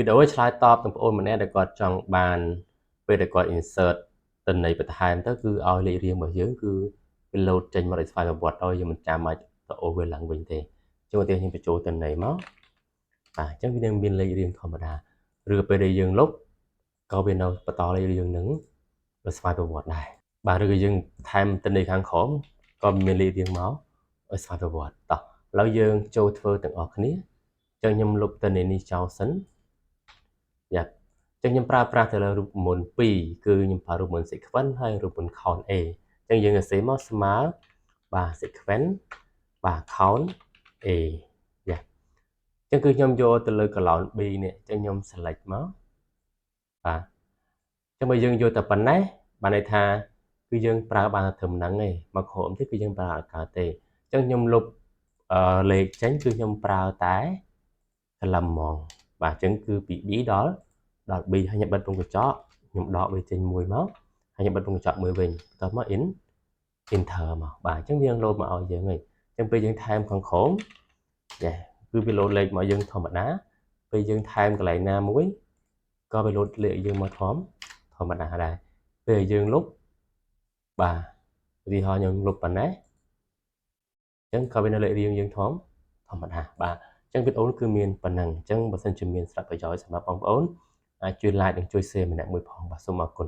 វីដេអូឆ្លើយតបទាំងប្អូនម្នាក់ដែលគាត់ចង់បានពេលដែលគាត់ insert ទិន្នន័យបន្ថែមទៅគឺឲ្យលេខរៀងរបស់យើងគឺវា load ចេញមកដោយស្វ័យប្រវត្តិឲ្យយើងមិនចាំបាច់ទៅ over ឡើងវិញទេអញ្ចឹងឧទាហរណ៍ខ្ញុំបញ្ចូលទិន្នន័យមកបាទអញ្ចឹងវានឹងមានលេខរៀងធម្មតាឬពេលដែលយើងលុបក៏វានៅបន្តលេខរៀងនឹងដោយស្វ័យប្រវត្តិដែរបាទឬក៏យើងថែមទិន្នន័យខាងក្រោមក៏មានលេខរៀងមកឲ្យស្វ័យប្រវត្តិតោះឥឡូវយើងចូលធ្វើទាំងអស់គ្នាអញ្ចឹងខ្ញុំលុបទិន្នន័យនេះចោលសិនយ៉ាចឹងខ្ញុំប្រើប្រាស់ទៅលើរូបមន្ត2គឺខ្ញុំប្រើរូបមន្ត sequence ហើយរូបមន្ត count A ចឹងយើងសរសេរមកស្មើបាទ sequence បាទ count A យ៉ាចឹងគឺខ្ញុំយកទៅលើ column B នេះចឹងខ្ញុំ select មកបាទចឹងបើយើងយកតែប៉ុណ្ណេះបានន័យថាគឺយើងប្រើបានត្រឹមហ្នឹងឯងមកក្រោមទៀតគឺយើងប្រើអត់កើតទេចឹងខ្ញុំលុបលេខចេញគឺខ្ញុំប្រើតែ column ហ្មងបាទចឹងគឺពី B ដល់ B ហើយខ្ញុំបិទវងកញ្ចក់ខ្ញុំដកវាចេញមួយមកហើយខ្ញុំបិទវងកញ្ចក់មួយវិញបន្ទាប់មក enter មកបាទអញ្ចឹងវានឹង load មកឲ្យយើងហើយអញ្ចឹងពេលយើងថែមខាងក្រោមចាគឺវា load លេខមកយើងធម្មតាពេលយើងថែមកន្លែងណាមួយក៏វា load លេខយើងមកធម្មតាដែរពេលយើងលុបបាទឧទាហរណ៍ខ្ញុំលុបប៉ុណ្ណេះអញ្ចឹងក៏វានៅលេខរៀងយើងធម្មតាបាទអញ្ចឹងវីដេអូគឺមានប៉ុណ្ណឹងអញ្ចឹងបើសិនជាមានស្រាប់ប្រយោជន៍សម្រាប់បងប្អូនអាចជួយ like និងជួយ share ម្នាក់មួយផងបាទសូមអរគុណ